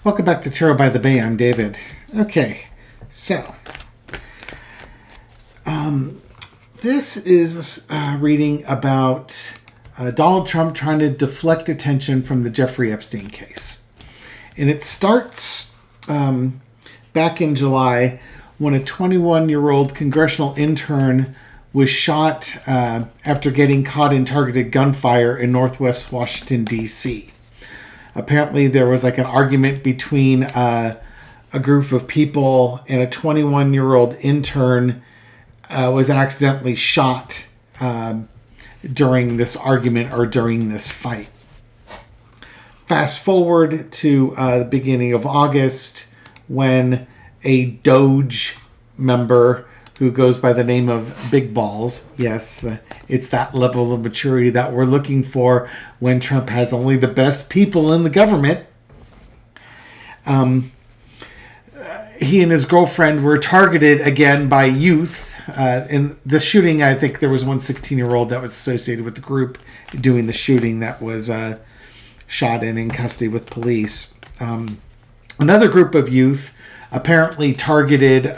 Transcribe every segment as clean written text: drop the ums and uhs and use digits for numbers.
Welcome back to Tarot by the Bay. I'm David. Okay, so this is reading about Donald Trump trying to deflect attention from the Jeffrey Epstein case. And it starts back in July when a 21-year-old congressional intern was shot after getting caught in targeted gunfire in northwest Washington, D.C. Apparently there was like an argument between a group of people, and a 21-year-old intern was accidentally shot during this argument or during this fight. Fast forward to the beginning of August when a Doge member who goes by the name of Big Balls. Yes, it's that level of maturity that we're looking for when Trump has only the best people in the government. He and his girlfriend were targeted again by youth. In the shooting, I think there was one 16-year-old that was associated with the group doing the shooting that was shot and in custody with police. Another group of youth apparently targeted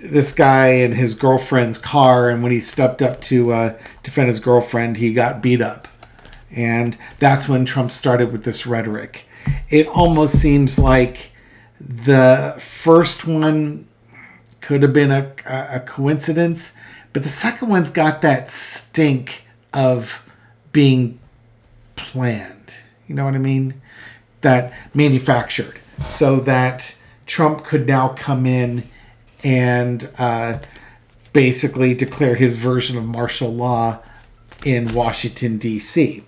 this guy and his girlfriend's car, and when he stepped up to defend his girlfriend, he got beat up. And that's when Trump started with this rhetoric. It almost seems like the first one could have been a coincidence, but the second one's got that stink of being planned. You know what I mean? That manufactured, so that Trump could now come in and basically declare his version of martial law in Washington, D.C.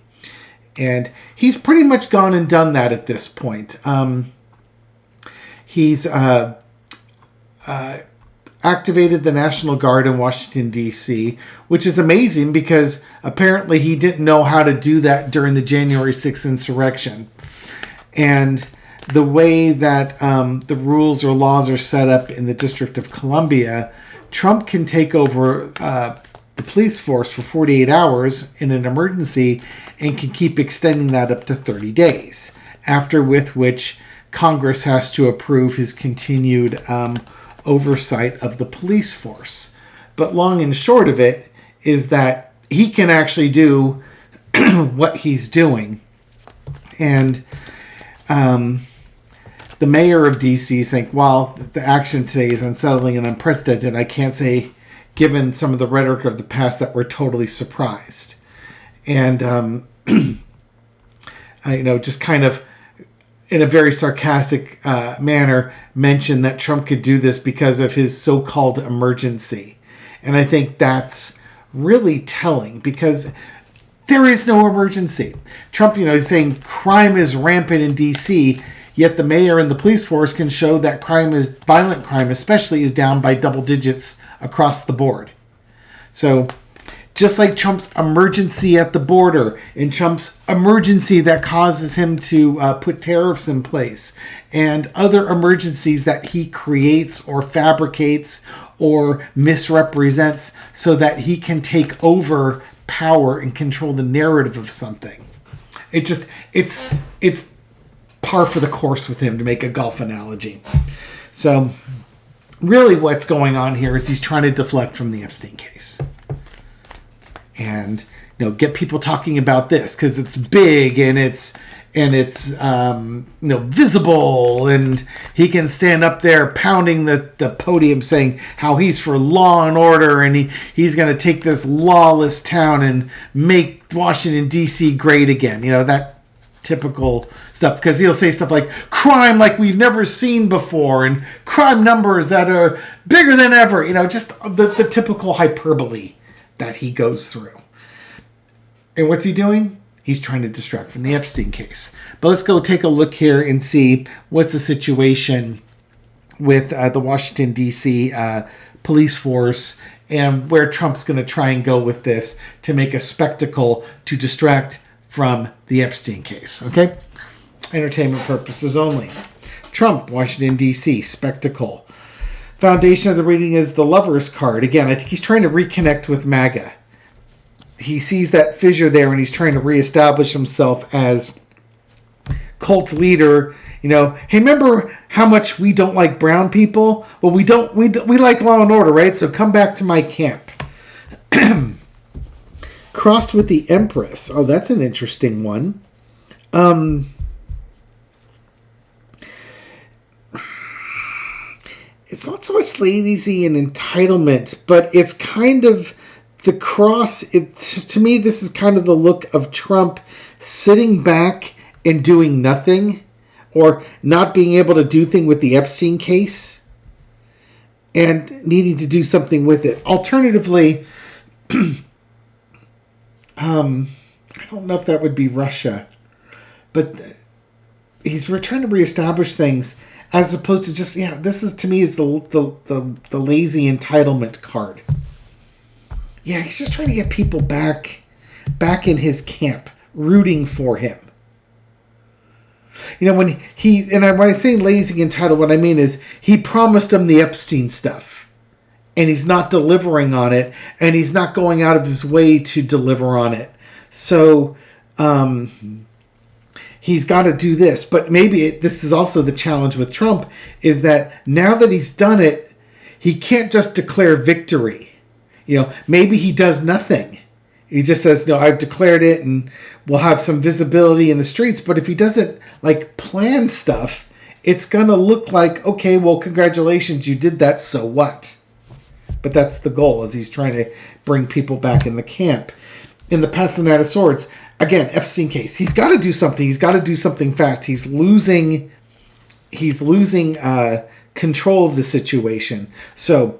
And he's pretty much gone and done that at this point. He's activated the National Guard in Washington, D.C., which is amazing because apparently he didn't know how to do that during the January 6th insurrection. And the way that the rules or laws are set up in the District of Columbia, Trump can take over the police force for 48 hours in an emergency and can keep extending that up to 30 days, after which Congress has to approve his continued oversight of the police force. But long and short of it is that he can actually do what he's doing. And the mayor of D.C. is saying, while the action today is unsettling and unprecedented, I can't say, given some of the rhetoric of the past, that we're totally surprised. And, just kind of in a very sarcastic manner, mentioned that Trump could do this because of his so-called emergency. And I think that's really telling because there is no emergency. Trump, is saying crime is rampant in D.C., yet the mayor and the police force can show that violent crime especially, is down by double digits across the board. So just like Trump's emergency at the border and Trump's emergency that causes him to put tariffs in place and other emergencies that he creates or fabricates or misrepresents so that he can take over power and control the narrative of something. It's par for the course with him, to make a golf analogy. So really what's going on here is he's trying to deflect from the Epstein case. And get people talking about this because it's big and it's visible, and he can stand up there pounding the podium saying how he's for law and order, and he's going to take this lawless town and make Washington D.C. great again. That typical stuff, because he'll say stuff like crime like we've never seen before and crime numbers that are bigger than ever. Just the typical hyperbole that he goes through. And what's he doing? He's trying to distract from the Epstein case. But let's go take a look here and see what's the situation with the Washington, D.C. Police force and where Trump's going to try and go with this to make a spectacle to distract from the Epstein case. Okay? Entertainment purposes only. Trump, Washington, D.C., spectacle. Foundation of the reading is the Lover's card. Again, I think he's trying to reconnect with MAGA. He sees that fissure there and he's trying to reestablish himself as cult leader, hey, remember how much we don't like brown people? Well, we like law and order, right? So come back to my camp. Crossed with the Empress. Oh, that's an interesting one. It's not so much lazy and entitlement, but it's kind of the cross. To me, this is kind of the look of Trump sitting back and doing nothing, or not being able to do thing with the Epstein case and needing to do something with it. Alternatively, I don't know if that would be Russia, but he's trying to reestablish things as opposed to just, this is, to me, is the lazy entitlement card. Yeah, he's just trying to get people back in his camp, rooting for him. When I say lazy entitled, what I mean is he promised him the Epstein stuff, and he's not delivering on it, and he's not going out of his way to deliver on it. So, he's got to do this. But maybe this is also the challenge with Trump, is that now that he's done it, he can't just declare victory. Maybe he does nothing. He just says, no, I've declared it and we'll have some visibility in the streets. But if he doesn't plan stuff, it's going to look like, okay, well, congratulations, you did that, so what? But that's the goal, is he's trying to bring people back in the camp. In the Past and Knight of Swords, again, Epstein case, he's got to do something. He's got to do something fast. He's losing control of the situation. So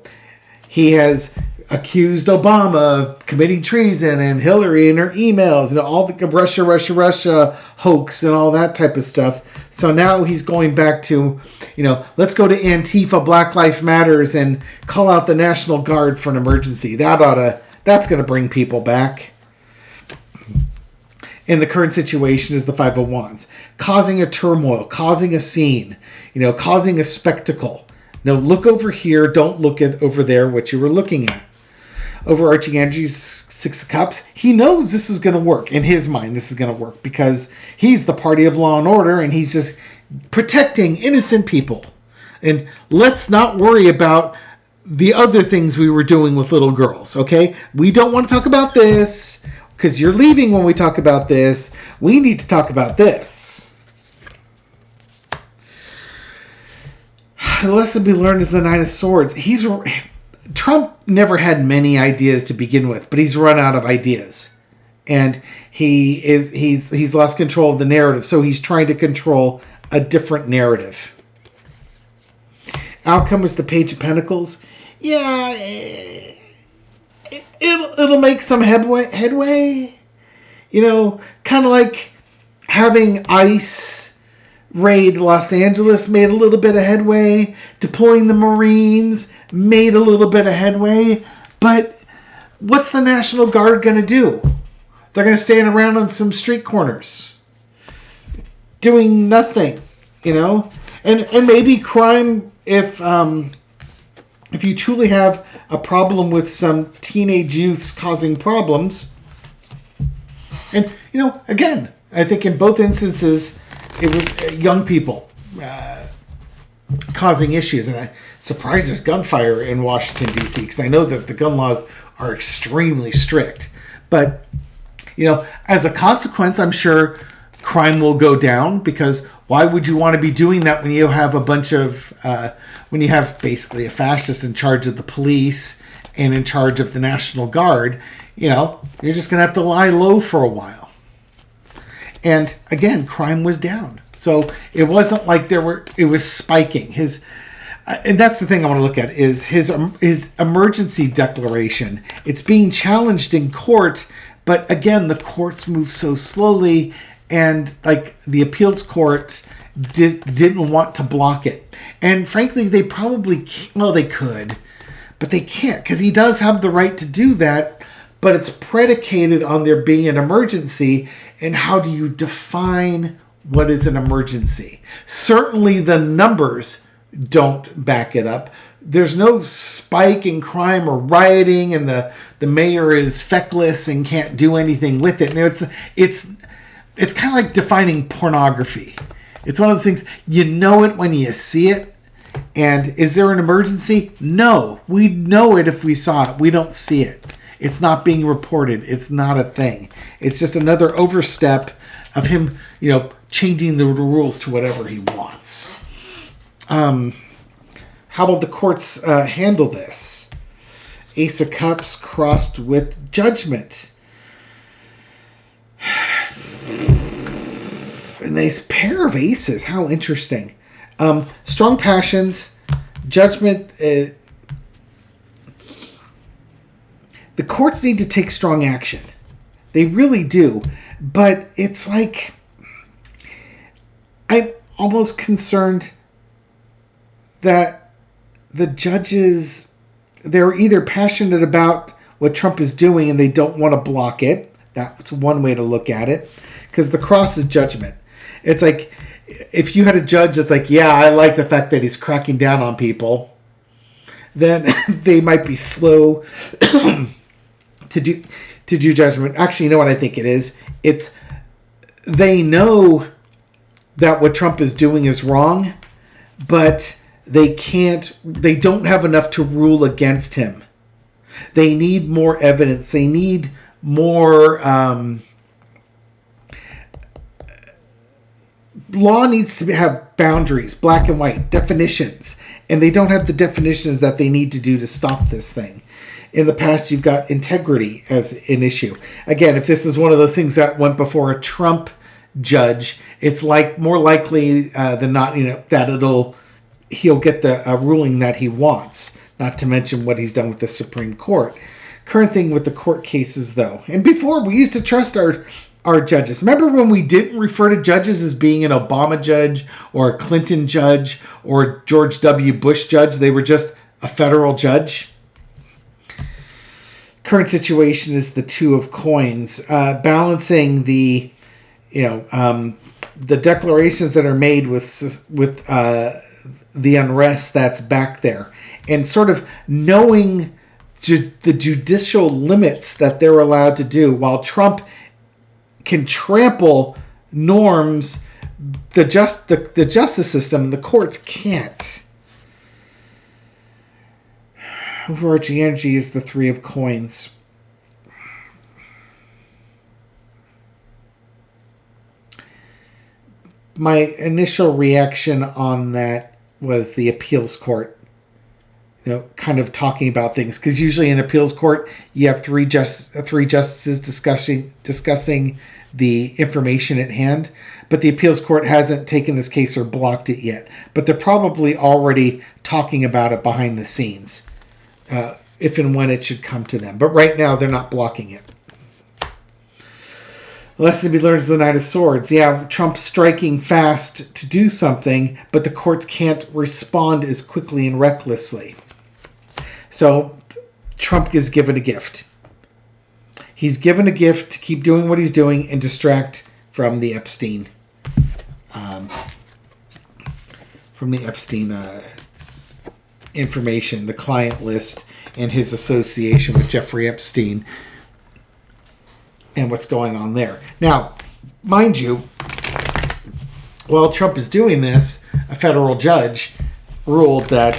he has accused Obama of committing treason, and Hillary and her emails and all the Russia hoax and all that type of stuff. So now he's going back to, let's go to Antifa, Black Lives Matters, and call out the National Guard for an emergency. That's going to bring people back. In the current situation is the Five of Wands, causing a turmoil, causing a scene, causing a spectacle. Now look over here, don't look at over there what you were looking at. Overarching energy's Six of Cups. He knows this is going to work. In his mind, this is going to work because he's the party of law and order, and he's just protecting innocent people. And let's not worry about the other things we were doing with little girls, okay? We don't want to talk about this because you're leaving when we talk about this. We need to talk about this. The lesson to be learned is the Nine of Swords. Trump never had many ideas to begin with, but he's run out of ideas. And he's lost control of the narrative, so he's trying to control a different narrative. Outcome is the Page of Pentacles. Yeah, it'll make some headway. Kind of like having ICE raid Los Angeles made a little bit of headway. Deploying the Marines made a little bit of headway. But what's the National Guard going to do? They're going to stand around on some street corners doing nothing, And maybe crime, if you truly have a problem with some teenage youths causing problems. And, again, I think in both instances, it was young people causing issues. And I'm surprised there's gunfire in Washington, D.C., because I know that the gun laws are extremely strict. But, as a consequence, I'm sure crime will go down, because why would you want to be doing that when you have when you have basically a fascist in charge of the police and in charge of the National Guard? You're just going to have to lie low for a while. And again, crime was down. So it wasn't like it was spiking. And that's the thing I want to look at, is his emergency declaration. It's being challenged in court, but again, the courts move so slowly, and the appeals court didn't want to block it. And frankly, they probably, they could, but they can't, because he does have the right to do that, but it's predicated on there being an emergency. And how do you define what is an emergency? Certainly the numbers don't back it up. There's no spike in crime or rioting, and the mayor is feckless and can't do anything with it. Now it's kind of like defining pornography. It's one of the things, you know it when you see it. And is there an emergency? No. We'd know it if we saw it. We don't see it. It's not being reported. It's not a thing. It's just another overstep of him, changing the rules to whatever he wants. How will the courts handle this? Ace of Cups crossed with Judgment. And this pair of aces. How interesting. Strong passions. Judgment. The courts need to take strong action. They really do. But it's like, I'm almost concerned that the judges, they're either passionate about what Trump is doing and they don't want to block it. That's one way to look at it. Because the cross is judgment. It's like, if you had a judge that's like, yeah, I like the fact that he's cracking down on people, then they might be slow to do judgment. Actually, you know what I think it is? It's, they know that what Trump is doing is wrong, but they don't have enough to rule against him. They need more evidence. They need more, law needs to have boundaries, black and white, definitions, and they don't have the definitions that they need to do to stop this thing. In the past, you've got integrity as an issue. Again, if this is one of those things that went before a Trump judge, it's like more likely than not, that he'll get the ruling that he wants. Not to mention what he's done with the Supreme Court. Current thing with the court cases, though, and before we used to trust our judges. Remember when we didn't refer to judges as being an Obama judge or a Clinton judge or George W. Bush judge? They were just a federal judge. Current situation is the Two of Coins, balancing the declarations that are made with the unrest that's back there, and sort of knowing the judicial limits that they're allowed to do. While Trump can trample norms, the justice system, the courts can't. Overarching energy is the Three of Coins. My initial reaction on that was the appeals court. Kind of talking about things, because usually in appeals court you have three justices discussing the information at hand, but the appeals court hasn't taken this case or blocked it yet. But they're probably already talking about it behind the scenes, if and when it should come to them. But right now they're not blocking it. Lesson to be learned is the Knight of Swords. Yeah, Trump striking fast to do something, but the courts can't respond as quickly and recklessly. So Trump is given a gift. He's given a gift to keep doing what he's doing and distract from the Epstein, information, the client list, and his association with Jeffrey Epstein and what's going on there. Now, mind you, while Trump is doing this, a federal judge ruled that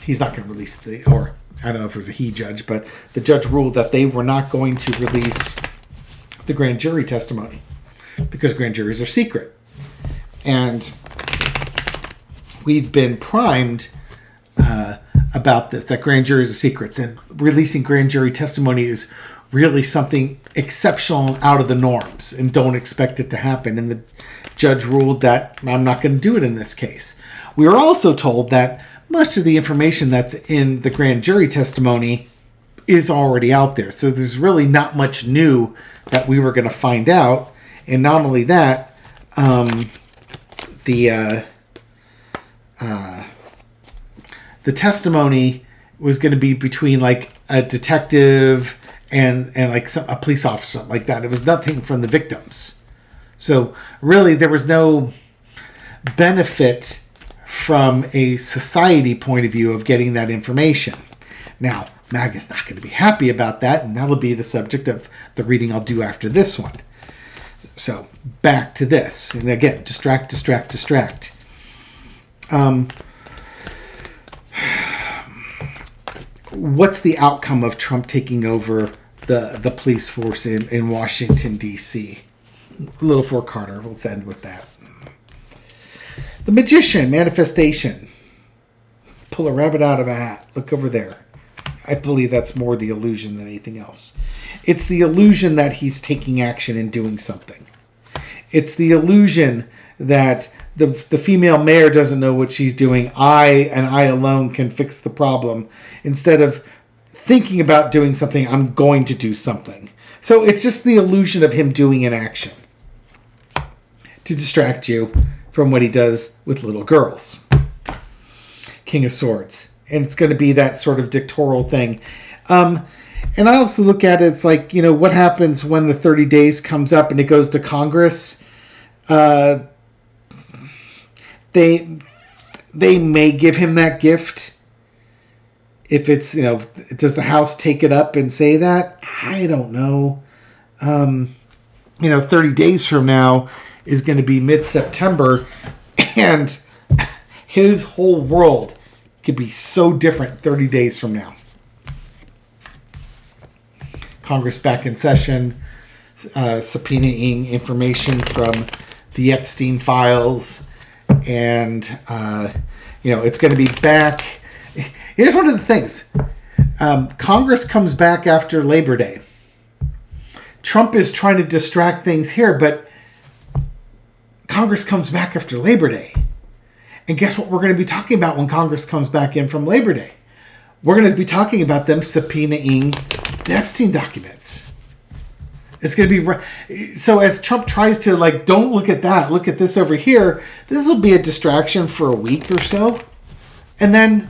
he's not going to release or I don't know if it was a he judge, but the judge ruled that they were not going to release the grand jury testimony because grand juries are secret. And we've been primed about this, that grand juries are secrets, and releasing grand jury testimony is really something exceptional and out of the norms, and don't expect it to happen. And the judge ruled that I'm not going to do it in this case. We were also told that much of the information that's in the grand jury testimony is already out there. So there's really not much new that we were going to find out. And not only that, the testimony was going to be between like a detective and like a police officer, like that. It was nothing from the victims. So really there was no benefit from a society point of view of getting that information. Now, MAGA's not going to be happy about that, and that'll be the subject of the reading I'll do after this one. So back to this. And again, distract, distract, distract. What's the outcome of Trump taking over the police force in Washington, D.C.? A little for Carter. Let's end with that. The magician, manifestation. Pull a rabbit out of a hat. Look over there. I believe that's more the illusion than anything else. It's the illusion that he's taking action and doing something. It's the illusion that the female mayor doesn't know what she's doing. I and I alone can fix the problem. Instead of thinking about doing something, I'm going to do something. So it's just the illusion of him doing an action to distract you from what he does with little girls. King of Swords. And it's going to be that sort of dictatorial thing. And I also look at it, it's like, what happens when the 30 days comes up and it goes to Congress? They may give him that gift. If it's, does the House take it up and say that? I don't know. 30 days from now is going to be mid-September, and his whole world could be so different 30 days from now. Congress back in session, subpoenaing information from the Epstein files, and it's going to be back. Here's one of the things. Congress comes back after Labor Day. Trump is trying to distract things here, but Congress comes back after Labor Day. And guess what we're going to be talking about when Congress comes back in from Labor Day? We're going to be talking about them subpoenaing the Epstein documents. It's going to be... So as Trump tries to, don't look at that, look at this over here, this will be a distraction for a week or so. And then,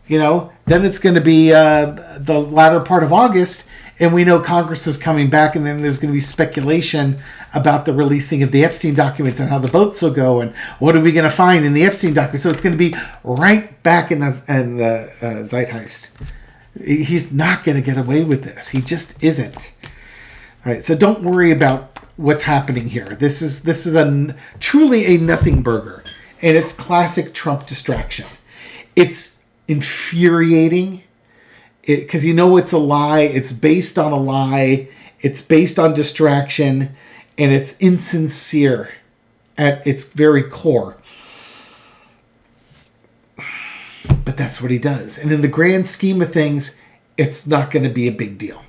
then it's going to be the latter part of August, and we know Congress is coming back, and then there's going to be speculation about the releasing of the Epstein documents and how the votes will go, and what are we going to find in the Epstein documents. So it's going to be right back in the zeitgeist. He's not going to get away with this. He just isn't. All right, so don't worry about what's happening here. This is truly a nothing burger, and it's classic Trump distraction. It's infuriating because it's a lie. It's based on a lie. It's based on distraction, and it's insincere at its very core. But that's what he does. And in the grand scheme of things, it's not going to be a big deal.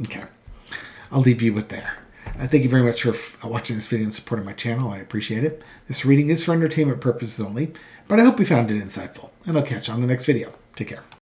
Okay. I'll leave you with there. Thank you very much for watching this video and supporting my channel. I appreciate it. This reading is for entertainment purposes only, but I hope you found it insightful. And I'll catch you on the next video. Take care.